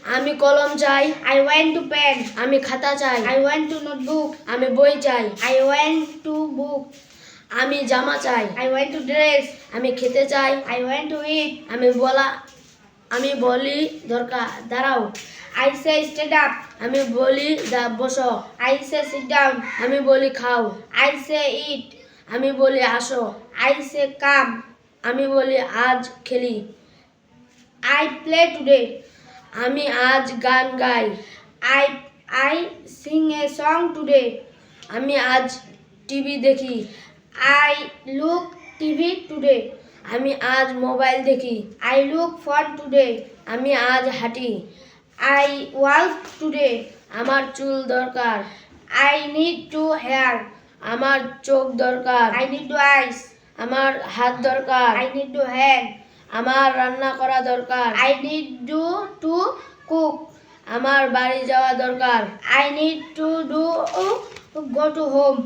আমি কলম চাই। I want to pen. আমি খাতা চাই। I want to notebook. আমি বই চাই। I want to book. আমি জামা চাই। I want to dress. আমি খেতে চাই। I want to eat. আমি বলি দরকার দাঁড়াও। I say stand up. আমি বলি বসো। I say sit down. আমি বলি খাও। I say eat. আমি বলি আসো। I say come. আমি বলি আজ খেলি। I play today. আমি আজ গান গাই। I sing a song today. আমি আজ টিভি দেখি। I look TV today. আমি আজ মোবাইল দেখি। I look phone today. আমি আজ হাঁটি। I walk today. আমার চুল দরকার। I need to hair. আমার চোখ দরকার। I need to eyes. আমার হাত দরকার। I need to hand. আমার রান্না করা দরকার। I need to cook. আমার বাড়ি যাওয়া দরকার। I need to go to home.